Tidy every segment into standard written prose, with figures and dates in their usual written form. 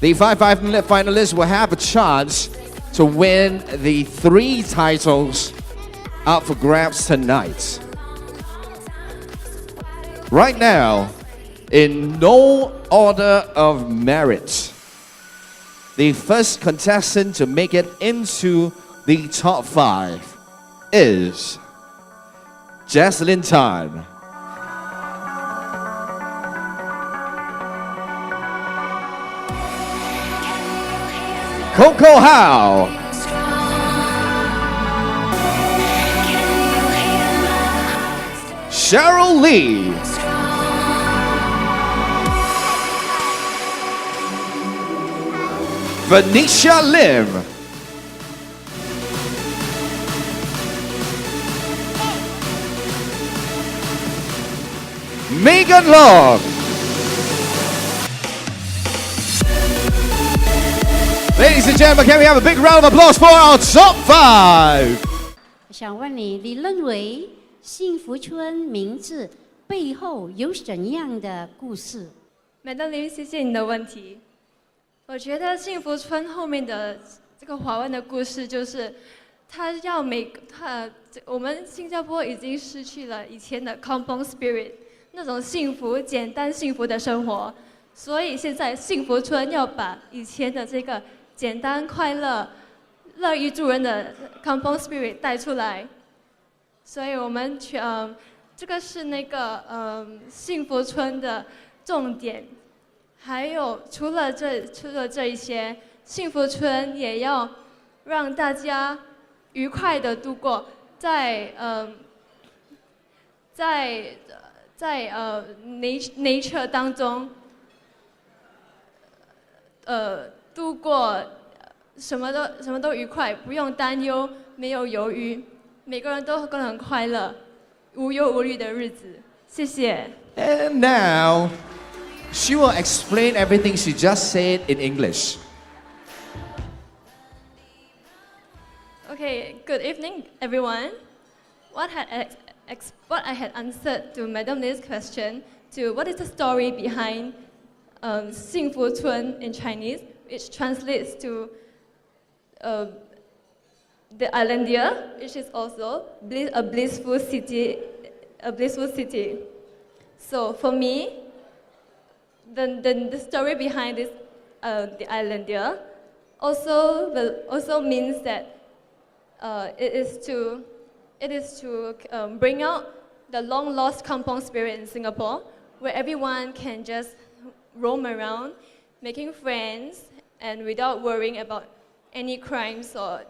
The five finalists will have a chance to win the 3 titles up for grabs tonight. Right now, in no order of merit, the first contestant to make it into the top 5 is Jaslyn Tan. Coco Howe. Cheryl Lee. Venetia Lim. Megan Long. Ladies and gentlemen, can we have a big round of applause for our top 5? 想问你，你认为幸福村名字背后有怎样的故事 Madam Lim， 谢谢你的问题。我觉得幸福村后面的这个华文的故事，就是我们新加坡已经失去了以前的 Kampung Spirit 那种幸福、简单幸福的生活，所以现在幸福村要把以前的这个简单、快乐、乐于助人的 Kampung Spirit 带出来。所以我们这个是那个幸福村的重点。还有除了这一些，幸福村也要让大家愉快的度过在 nature 当中，度过什么都愉快，不用担忧，没有犹豫，每个人都很快乐，无忧无虑的日子。谢谢。And now, she will explain everything she just said in English. Okay, good evening, everyone. What I had answered to Madam Li's question to what is the story behind 幸福村 in Chinese, which translates to the Islandia, which is also a blissful city. So for me, the story behind this, the Islandia, also means that it is to bring out the long lost kampong spirit in Singapore, where everyone can just roam around, making friends, and without worrying about any crimes or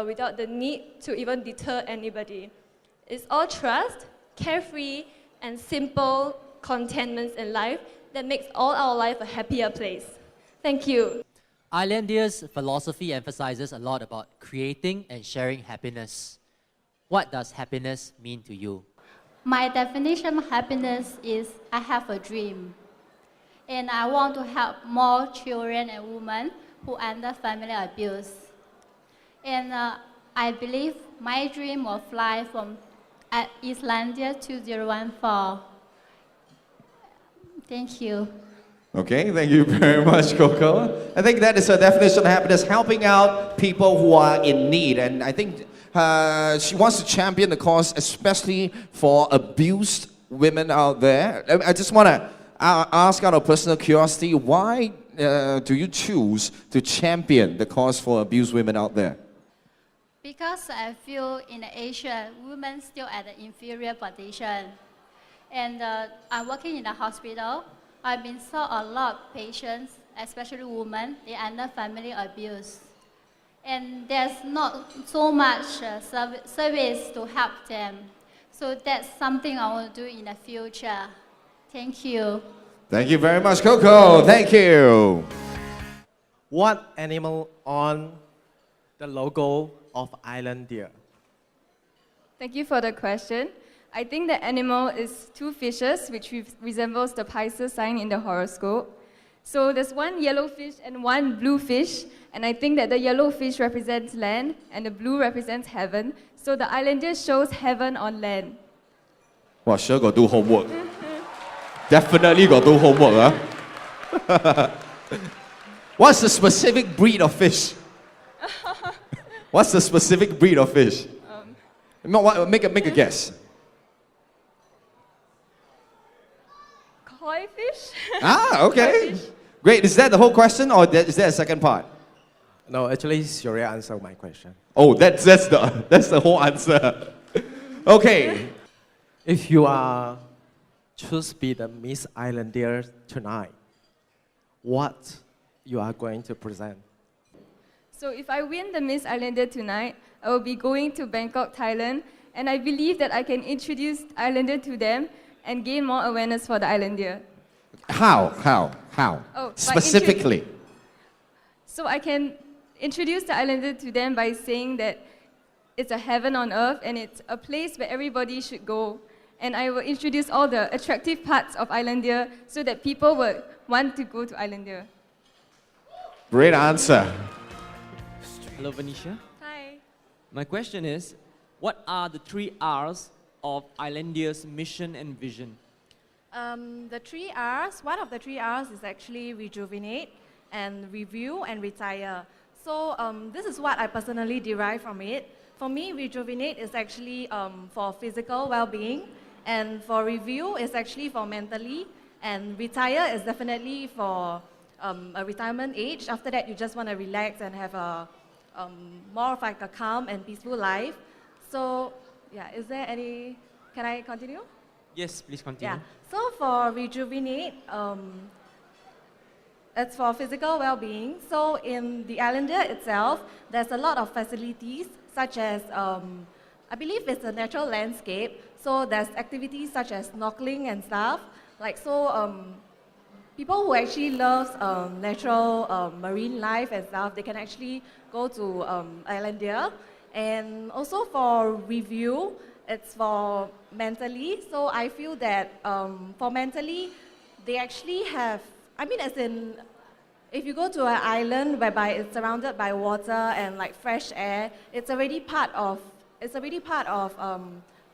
without the need to even deter anybody. It's all trust, carefree, and simple contentments in life that makes all our life a happier place. Thank you. Islandia's philosophy emphasizes a lot about creating and sharing happiness. What does happiness mean to you? My definition of happiness is I have a dream. And I want to help more children and women who are under family abuse. And I believe my dream will fly from Islandia 2014. Thank you. Okay, thank you very much, Coco. I think that is a definition of happiness, helping out people who are in need. And I think she wants to champion the cause, especially for abused women out there. I just want to ask out of personal curiosity, why do you choose to champion the cause for abused women out there? Because I feel in Asia, women still at an inferior position. And I'm working in the hospital. I've been saw a lot of patients, especially women, they are under family abuse. And there's not so much service to help them. So that's something I want to do in the future. Thank you. Thank you very much, Coco. Thank you. What animal on the logo of Islandia? Thank you for the question. I think the animal is 2 fishes, which resembles the Pisces sign in the horoscope. So there's 1 yellow fish and 1 blue fish, and I think that the yellow fish represents land and the blue represents heaven. So the Islandia shows heaven on land. Well, sure got do homework. Definitely got do homework, huh? What's the specific breed of fish? What's the specific breed of fish? Make a guess. Koi fish? Ah, okay. Koi fish. Great. Is that the whole question, or is there a second part? No, actually, Surya answered my question. Oh, that's the whole answer. Okay. If you are choose to be the Miss Islandia tonight, what you are going to present? So if I win the Miss Islandia tonight, I will be going to Bangkok, Thailand, and I believe that I can introduce Islander to them and gain more awareness for the Islandia. How? Oh, by Specifically. So I can introduce the Islander to them by saying that it's a heaven on earth and it's a place where everybody should go. And I will introduce all the attractive parts of Islandia so that people would want to go to Islandia. Great answer. Hello, Venetia. Hi. My question is, what are the 3 R's of Islandia's mission and vision? The 3 R's, one of the 3 R's is actually rejuvenate and review and retire. So this is what I personally derive from it. For me, rejuvenate is actually for physical well-being, and for review is actually for mentally, and retire is definitely for a retirement age. After that, you just want to relax and have a more of like a calm and peaceful life. So yeah, is there any, can I continue? Yes, please continue. Yeah, so for rejuvenate, it's for physical well-being. So in the Islandia itself, there's a lot of facilities such as, I believe it's a natural landscape. So there's activities such as snorkeling and stuff. Like so, people who actually love natural marine life and stuff, they can actually go to Islandia. And also for review, it's for mentally. So I feel that for mentally, they actually have, I mean, as in, if you go to an island whereby it's surrounded by water and like fresh air, it's already part of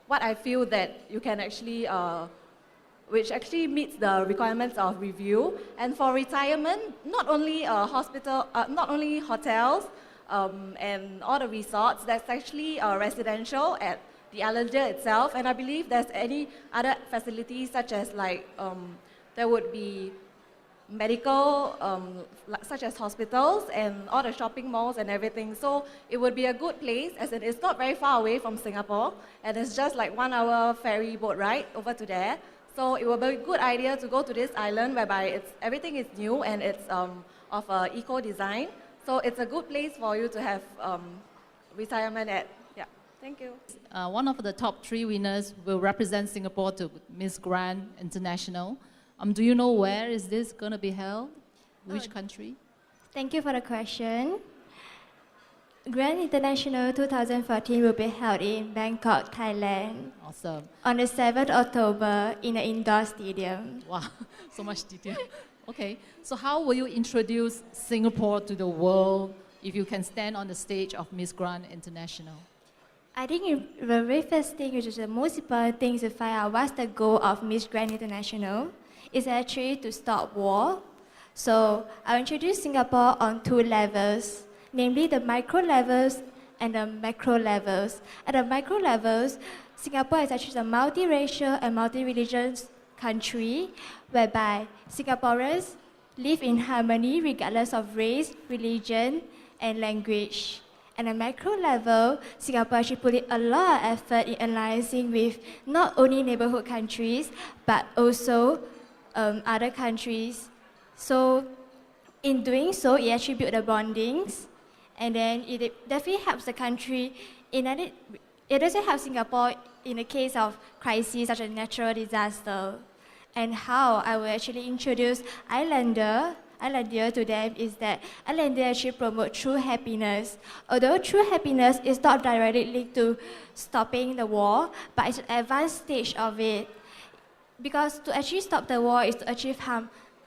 what I feel that you can actually, which actually meets the requirements of review. And for retirement, not only not only hotels and all the resorts, that's actually residential at the Islandia itself. And I believe there's any other facilities such as like, there would be medical, such as hospitals and all the shopping malls and everything. So it would be a good place, as in it's not very far away from Singapore, and it's just like 1 hour ferry boat ride over to there. So it would be a good idea to go to this island whereby everything is new and it's of eco design. So it's a good place for you to have retirement at. Yeah, thank you. One of the top 3 winners will represent Singapore to Miss Grand International. Do you know where is this going to be held? Which country? Thank you for the question. Grand International 2014 will be held in Bangkok, Thailand. Awesome. On the 7th October in an indoor stadium. Wow, so much detail. Okay, so how will you introduce Singapore to the world if you can stand on the stage of Miss Grand International? I think the very first thing, which is the most important thing, to find out what's the goal of Miss Grand International. Is actually to stop war. So I'll introduce Singapore on 2 levels, namely the micro levels and the macro levels. At the micro levels, Singapore is actually a multiracial and multi-religious country whereby Singaporeans live in harmony regardless of race, religion, and language. At a macro level, Singapore actually put in a lot of effort in alliancing with not only neighborhood countries, but also other countries. So in doing so, it actually built the bondings, and then it definitely helps the country. It also helps Singapore in the case of crises such as natural disaster. And how I will actually introduce Islandia to them is that Islandia actually promote true happiness. Although true happiness is not directly linked to stopping the war, but it's an advanced stage of it. Because to actually stop the war is to achieve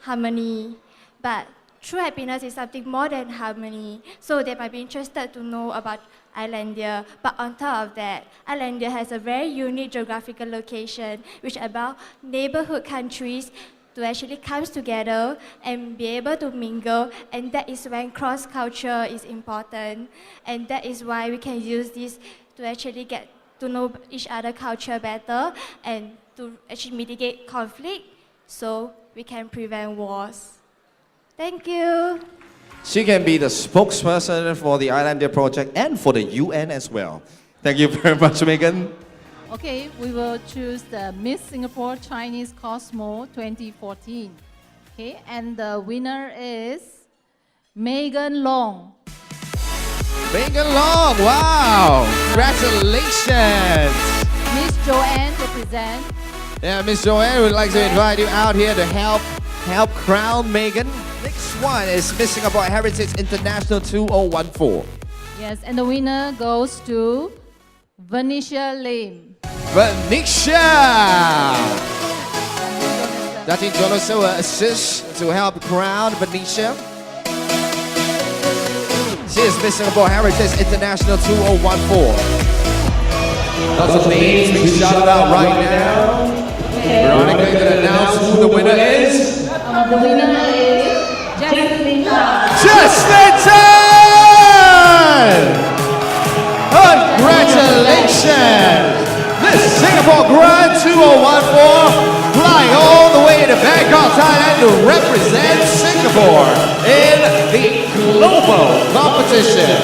harmony. But true happiness is something more than harmony. So they might be interested to know about Islandia. But on top of that, Islandia has a very unique geographical location, which allows neighborhood countries to actually come together and be able to mingle, and that is when cross-culture is important, and that is why we can use this to actually get to know each other culture better and to actually mitigate conflict so we can prevent wars. Thank you. She can be the spokesperson for the Islandia project and for the UN as well. Thank you very much, Megan. Okay, we will choose the Miss Singapore Chinese Cosmo 2014. Okay, and the winner is Megan Long. Megan Long, wow! Congratulations! Miss Joanne represent. Yeah, Miss Joanne would like to invite you out here to help crown Megan. Next one is Miss Singapore Heritage International 2014. Yes, and the winner goes to Venetia Lim. Venetia! Dati Joloso will assist to help crown Venetia. She is Miss Singapore Heritage International 2014. Lots of names being shouted out right now. Veronica going to announce who the winner is. The winner is Justin Tan. Justin Tan! Congratulations! Miss Singapore Grand 2014 flying all the way to Bangkok, Thailand to represent Singapore in the global competition.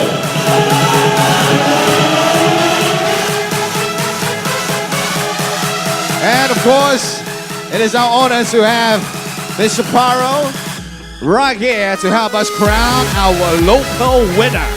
And of course, it is our honor to have Miss Chaparro right here to help us crown our local winner.